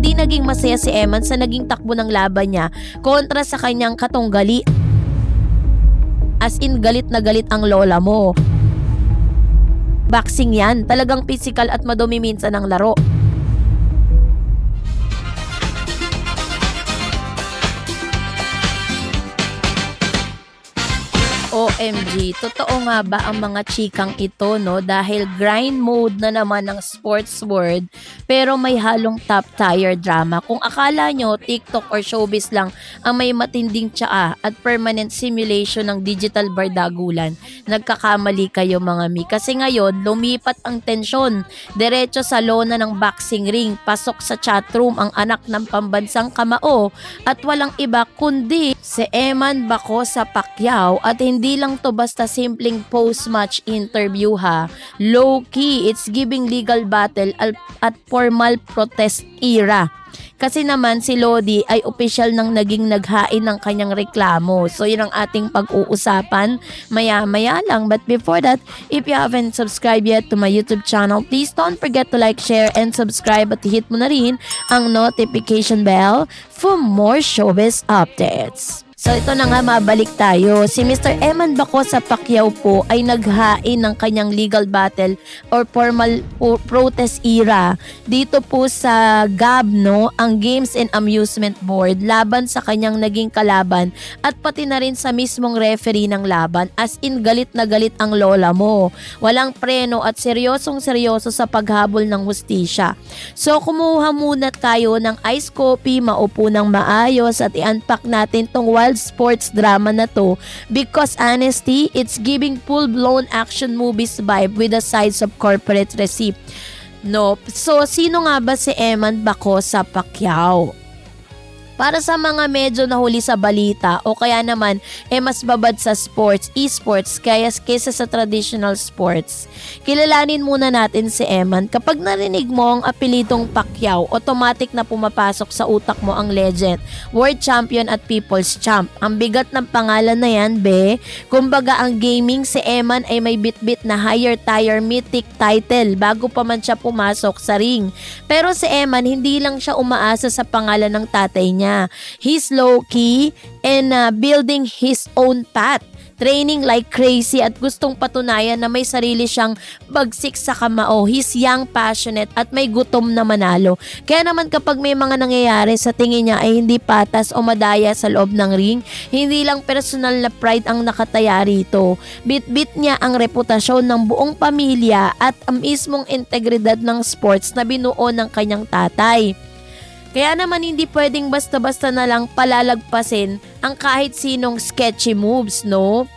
hindi naging masaya si Eman sa naging takbo ng laban niya kontra sa kanyang katunggali. As in, galit na galit ang lola mo. Boxing yan, talagang physical at madumi minsan ang laro. OMG, totoo nga ba ang mga chikang ito, no? Dahil grind mode na naman ng sports world, pero may halong top tier drama. Kung akala nyo TikTok or showbiz lang ang may matinding tsaa at permanent simulation ng digital bardagulan, nagkakamali kayo mga mi. Kasi ngayon, lumipat ang tensyon. Diretso sa lona ng boxing ring, pasok sa chatroom ang anak ng pambansang kamao at walang iba kundi si Eman Bacosa Pacquiao, at hindi lang to basta simpleng post-match interview ha. Low-key, it's giving legal battle at formal protest era. Kasi naman si Lodi ay opisyal nang naging naghain ng kanyang reklamo. So yun ang ating pag-uusapan maya-maya lang. But before that, if you haven't subscribed yet to my YouTube channel, please don't forget to like, share, and subscribe at hit mo na rin ang notification bell for more showbiz updates. So ito na nga, mabalik tayo. Si Mr. Eman Bacosa Pacquiao po ay naghain ng kanyang legal battle or formal protest era dito po sa GAB, no, ang Games and Amusement Board, laban sa kanyang naging kalaban at pati na rin sa mismong referee ng laban. As in, galit na galit ang lola mo. Walang preno at seryosong seryoso sa paghabol ng hustisya. So kumuha muna tayo ng ice coffee, maupo ng maayos at i-unpack natin tong wild sports drama na to, because honesty, it's giving full-blown action movies vibe with the sides of corporate receipt. No, so sino nga ba si Eman Bacosa Pacquiao? Para sa mga medyo nahuli sa balita o kaya naman mas babad sa sports, esports kaysa sa traditional sports, kilalanin muna natin si Eman. Kapag narinig mo ang apelidong Pacquiao, automatic na pumapasok sa utak mo ang legend, world champion at people's champ. Ang bigat ng pangalan na yan, be. Kumbaga ang gaming, si Eman ay may bit-bit na higher tier mythic title bago pa man siya pumasok sa ring. Pero si Eman, hindi lang siya umaasa sa pangalan ng tatay niya. He's low-key and building his own path. Training like crazy at gustong patunayan na may sarili siyang bagsik sa kamao. He's young, passionate at may gutom na manalo. Kaya naman kapag may mga nangyayari sa tingin niya ay hindi patas o madaya sa loob ng ring, hindi lang personal na pride ang nakataya rito. Bit-bit niya ang reputasyon ng buong pamilya at ang mismong integridad ng sports na binuo ng kanyang tatay. Kaya naman hindi pwedeng basta-basta na lang palalagpasin ang kahit sinong sketchy moves, no?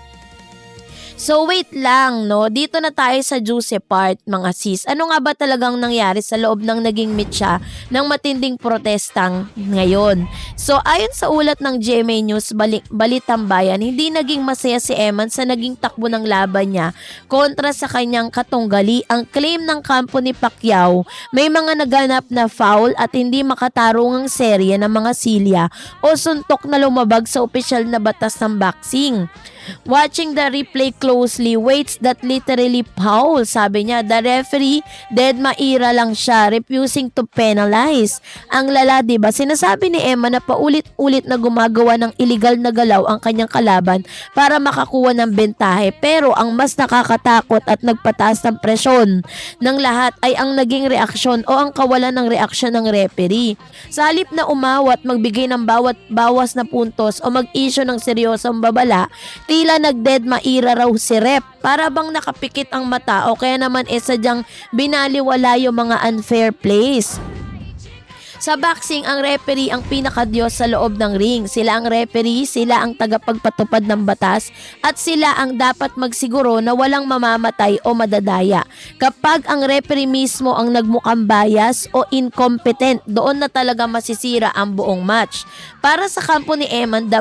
So wait lang, no? Dito na tayo sa juicy part, mga sis. Ano nga ba talagang nangyari sa loob ng naging mitya ng matinding protestang ngayon? So ayon sa ulat ng GMA News, Balitang Bayan, hindi naging masaya si Eman sa naging takbo ng laban niya kontra sa kanyang katunggali. Ang claim ng kampo ni Pacquiao, may mga naganap na foul at hindi makatarungang serye ng mga silya o suntok na lumabag sa opisyal na batas ng boxing. Watching the replay closely, weights that literally foul. Sabi niya, the referee, dead maira lang siya, refusing to penalize. Ang lala, diba? Sinasabi ni Emma na paulit-ulit na gumagawa ng illegal na galaw ang kanyang kalaban para makakuha ng bentahe. Pero ang mas nakakatakot at nagpataas ng presyon ng lahat ay ang naging reaksyon o ang kawalan ng reaksyon ng referee. Sa halip na umawat, magbigay ng bawas na puntos o mag-issue ng seryosong babala, tila nag-dead maira raw si rep. Para bang nakapikit ang mata o kaya naman sadyang binaliwala yung mga unfair plays. Sa boxing, ang referee ang pinakadiyos sa loob ng ring. Sila ang referee, sila ang tagapagpatupad ng batas at sila ang dapat magsiguro na walang mamamatay o madadaya. Kapag ang referee mismo ang nagmukhang bias o incompetent, doon na talaga masisira ang buong match. Para sa kampo ni Eman, the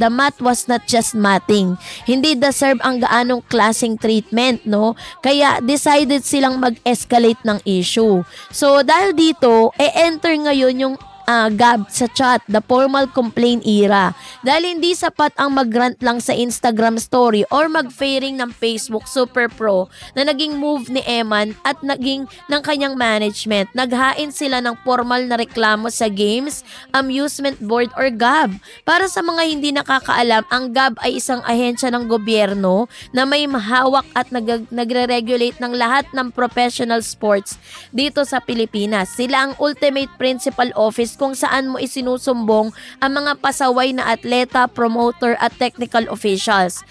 mat was not just matting. Hindi deserve ang gaanong klaseng treatment, no? Kaya decided silang mag-escalate ng issue. So dahil dito, enter ngayon yung Gab sa chat, the formal complaint era. Dahil hindi sapat ang mag-rant lang sa Instagram story or mag-fairing ng Facebook Super Pro na naging move ni Eman at naging ng kanyang management. Naghain sila ng formal na reklamo sa Games Amusement Board or GAB. Para sa mga hindi nakakaalam, ang GAB ay isang ahensya ng gobyerno na may mahawak at nagre-regulate ng lahat ng professional sports dito sa Pilipinas. Sila ang ultimate principal office kung saan mo isinusumbong ang mga pasaway na atleta, promoter at technical officials.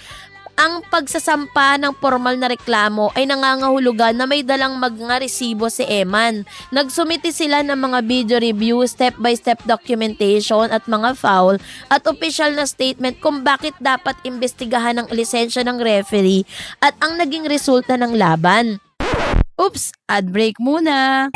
Ang pagsasampa ng formal na reklamo ay nangangahulugan na may dalang mga resibo si Eman. Nagsumiti sila ng mga video review, step-by-step documentation at mga foul at official na statement kung bakit dapat imbestigahan ang lisensya ng referee at ang naging resulta ng laban. Oops, ad break muna.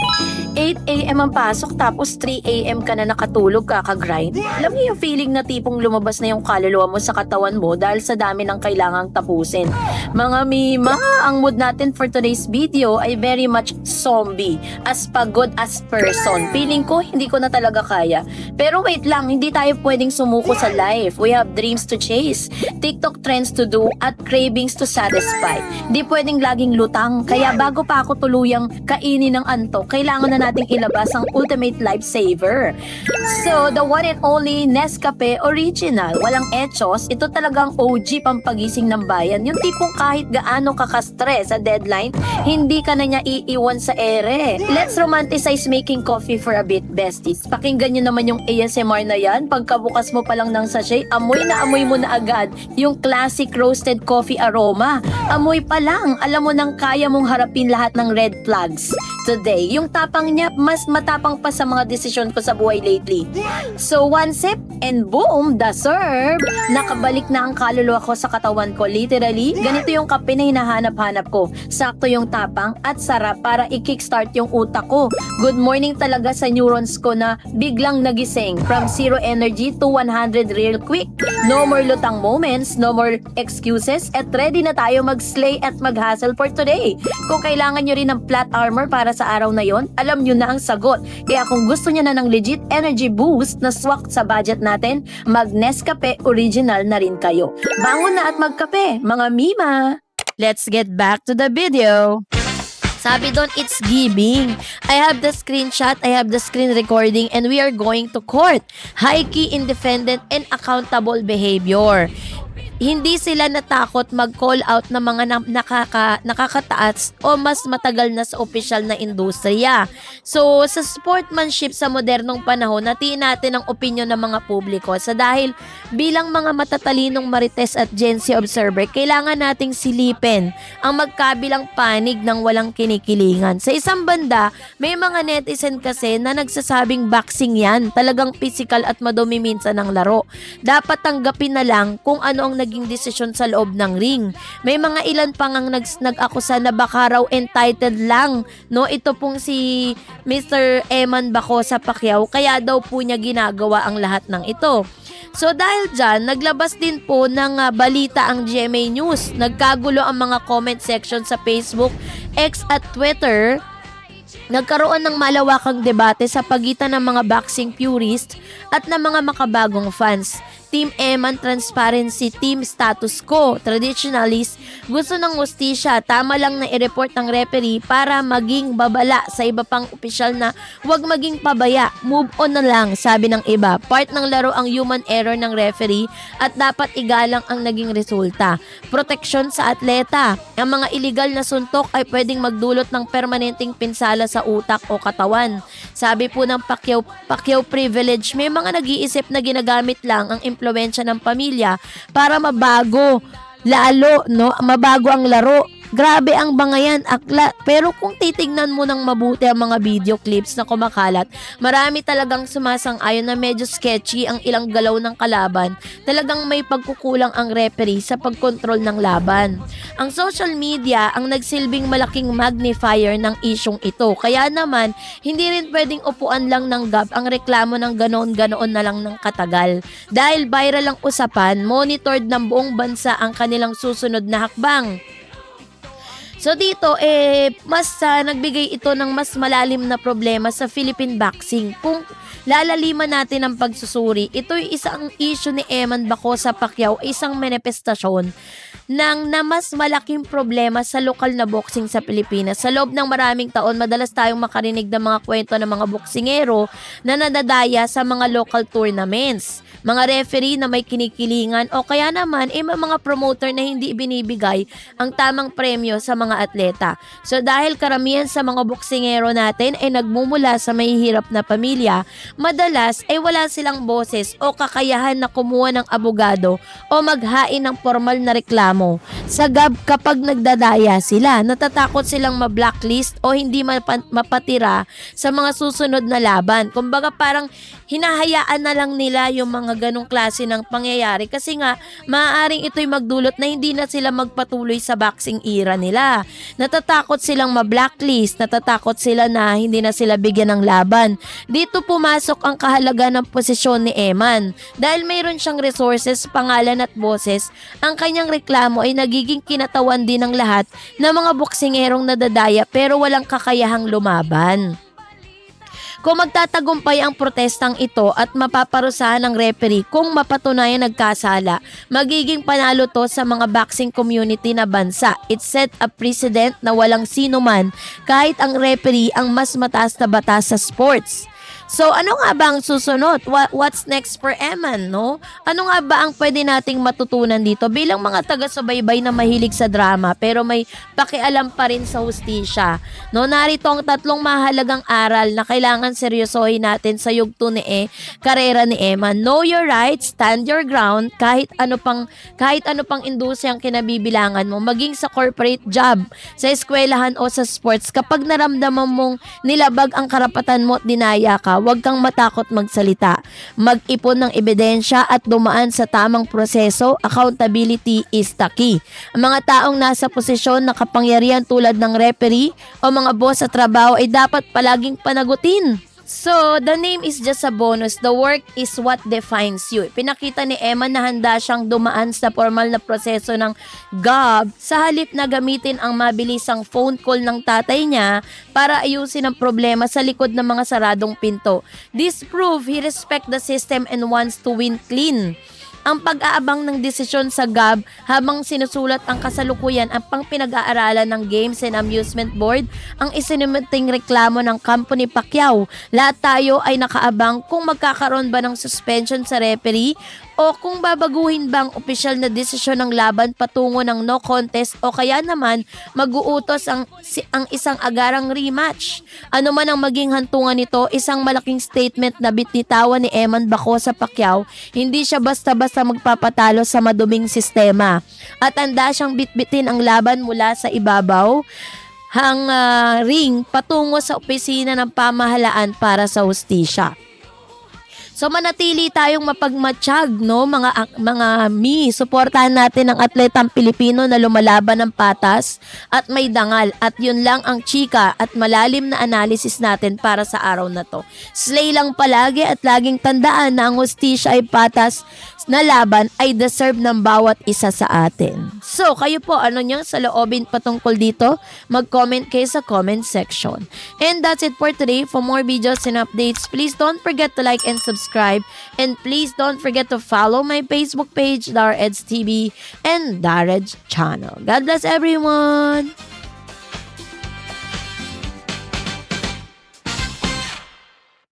8 a.m. ang pasok tapos 3 a.m. ka na nakatulog kaka-grind. Alam niyo yung feeling na tipong lumabas na yung kaluluwa mo sa katawan mo dahil sa dami ng kailangang tapusin. Mga mima, ang mood natin for today's video ay very much zombie. As pagod as person. Feeling ko hindi ko na talaga kaya. Pero wait lang, hindi tayo pwedeng sumuko sa life. We have dreams to chase, TikTok trends to do, at cravings to satisfy. Hindi pwedeng laging lutang. Kaya bago pa ako tuluyang kainin ng antok, kailangan na nating ilabas ang ultimate lifesaver. So, the one and only Nescafe Original. Walang etchos, ito talagang OG pampagising ng bayan. Yung tipong kahit gaano ka-stress sa deadline, hindi ka na niya iiwan sa ere. Let's romanticize making coffee for a bit, besties. Pakinggan nyo naman yung ASMR na yan. Pagkabukas mo pa lang ng sachet, amoy mo na agad yung classic roasted coffee aroma. Amoy pa lang, alam mo nang kaya mong harapin lahat ng red flags. Today, yung tapang niya, mas matapang pa sa mga desisyon ko sa buhay lately. So, one sip and boom, the serve. Nakabalik na ang kaluluwa ko sa katawan ko. Literally, ganito yung kape na hinahanap-hanap ko. Sakto yung tapang at sarap para i-kickstart yung utak ko. Good morning talaga sa neurons ko na biglang nagising. From zero energy to 100 real quick. No more lutang moments, no more excuses, at ready na tayo mag-slay at mag-hustle for today. Kung kailangan nyo rin ng flat armor para sa araw na yon, alam nyo na ang sagot. Kaya kung gusto nyo na ng legit energy boost na swak sa budget natin, mag-Nescafe Original na rin kayo. Bangon na at magkape, mga mima! Let's get back to the video. Sabi doon, it's giving. I have the screenshot, I have the screen recording, and we are going to court. High-key, independent, and accountable behavior. Hindi sila natakot mag-call out ng mga nakakataas o mas matagal na sa opisyal na industriya. So, sa sportsmanship sa modernong panahon, natiin natin ang opinyon ng mga publiko. Sa dahil bilang mga matatalinong Marites at Gen Z observer, kailangan nating silipin ang magkabilang panig ng walang kinikilingan. Sa isang banda, may mga netizen kasi na nagsasabing boxing yan, talagang physical at madumi minsan ng laro. Dapat tanggapin na lang kung ano ang naging desisyon sa loob ng ring. May mga ilan pang nag-akusa na baka raw entitled lang, no? Ito pong si Mr. Eman Bacosa Pacquiao, kaya daw po niya ginagawa ang lahat ng ito. So dahil dyan, naglabas din po ng balita ang GMA News. Nagkagulo ang mga comment section sa Facebook, X at Twitter. Nagkaroon ng malawakang debate sa pagitan ng mga boxing purists at ng mga makabagong fans. Team Eman Transparency, Team Status Quo, Traditionalist, gusto ng hustisya, tama lang na i-report ng referee para maging babala sa iba pang opisyal na huwag maging pabaya, move on na lang, sabi ng iba. Part ng laro ang human error ng referee at dapat igalang ang naging resulta. Proteksyon sa atleta, ang mga illegal na suntok ay pwedeng magdulot ng permanenteng pinsala sa utak o katawan. Sabi po ng Pacquiao privilege, may mga nag-iisip na ginagamit lang ang impluwensya ng pamilya para mabago ang laro. Grabe ang bangayan, akla. Pero kung titignan mo ng mabuti ang mga video clips na kumakalat, marami talagang sumasang-ayon na medyo sketchy ang ilang galaw ng kalaban. Talagang may pagkukulang ang referee sa pagkontrol ng laban. Ang social media ang nagsilbing malaking magnifier ng isyong ito. Kaya naman, hindi rin pwedeng upuan lang ng GAB ang reklamo ng ganoon-ganoon na lang ng katagal. Dahil viral ang usapan, monitored ng buong bansa ang kanilang susunod na hakbang. So dito, mas nagbigay ito ng mas malalim na problema sa Philippine boxing. Kung lalaliman natin ang pagsusuri, ito'y isang issue ni Eman Bacosa Pacquiao, isang manifestasyon na mas malaking problema sa lokal na boxing sa Pilipinas. Sa loob ng maraming taon, madalas tayong makarinig ng mga kwento ng mga boksingero na nadadaya sa mga local tournaments, mga referee na may kinikilingan o kaya naman may mga promoter na hindi binibigay ang tamang premyo sa mga atleta. So dahil karamihan sa mga boksingero natin ay nagmumula sa mahihirap na pamilya, madalas ay wala silang boses o kakayahan na kumuha ng abogado o maghain ng formal na reklamo. Sa GAB kapag nagdadaya sila, natatakot silang ma-blacklist o hindi mapatira sa mga susunod na laban. Kumbaga parang hinahayaan na lang nila yung mga ganong klase ng pangyayari kasi nga maaaring ito'y magdulot na hindi na sila magpatuloy sa boxing era nila. Natatakot silang ma-blacklist, natatakot sila na hindi na sila bigyan ng laban. Dito pumasok ang kahalaga ng posisyon ni Eman. Dahil mayroon siyang resources, pangalan at boses, ang kanyang reklamo ay nagiging kinatawan din ng lahat ng mga boksingerong nadadaya pero walang kakayahang lumaban. Kung magtatagumpay ang protestang ito at mapaparusahan ng referee kung mapatunayan nagkasala, magiging panalo to sa mga boxing community na bansa. It set a precedent na walang sino man kahit ang referee ang mas mataas na batas sa sports. So ano nga ba ang susunod? What's next for Eman, no? Ano nga ba ang pwede nating matutunan dito bilang mga taga-subaybay na mahilig sa drama pero may pakialam pa rin sa hustisya? No, narito ang tatlong mahalagang aral na kailangan seryosohin natin sa yugto ni karera ni Eman. Know your rights, stand your ground, kahit ano pang industriya ang kinabibilangan mo, maging sa corporate job, sa eskwelahan o sa sports. Kapag naramdaman mong nilabag ang karapatan mo at dinaya ka, huwag kang matakot magsalita. Mag-ipon ng ebidensya at dumaan sa tamang proseso. Accountability is the key. Ang mga taong nasa posisyon na kapangyarihan tulad ng referee o mga boss sa trabaho ay dapat palaging panagutin. So, the name is just a bonus. The work is what defines you. Pinakita ni Eman na handa siyang dumaan sa formal na proseso ng GAB sa halip na gamitin ang mabilisang phone call ng tatay niya para ayusin ang problema sa likod ng mga saradong pinto. This prove he respect the system and wants to win clean. Ang pag-aabang ng desisyon sa GAB habang sinusulat ang kasalukuyan ang pang-pinag-aaralan ng Games and Amusement Board ang isinumunting reklamo ng company Pacquiao. Lahat tayo ay nakaabang kung magkakaroon ba ng suspension sa referee o kung babaguhin bang opisyal na desisyon ng laban patungo ng no contest o kaya naman mag-uutos ang isang agarang rematch. Ano man ang maging hantungan nito, isang malaking statement na bititawan ni Eman Bacosa Pacquiao, hindi siya basta-basta magpapatalo sa maduming sistema at handa siyang bitbitin ang laban mula sa ibabaw ring patungo sa opisina ng pamahalaan para sa hustisya. So manatili tayong mapagmatsyag, no, mga suportahan natin ang atletang Pilipino na lumalaban ng patas at may dangal, at yun lang ang chika at malalim na analysis natin para sa araw na to. Slay lang palagi at laging tandaan na ang hustisya ay patas na laban ay deserve ng bawat isa sa atin. So kayo po, ano nyo sa loobin patungkol dito? Mag-comment kayo sa comment section. And that's it for today. For more videos and updates, please don't forget to like and subscribe. And please don't forget to follow my Facebook page, DarEds TV and DarEds channel. God bless everyone!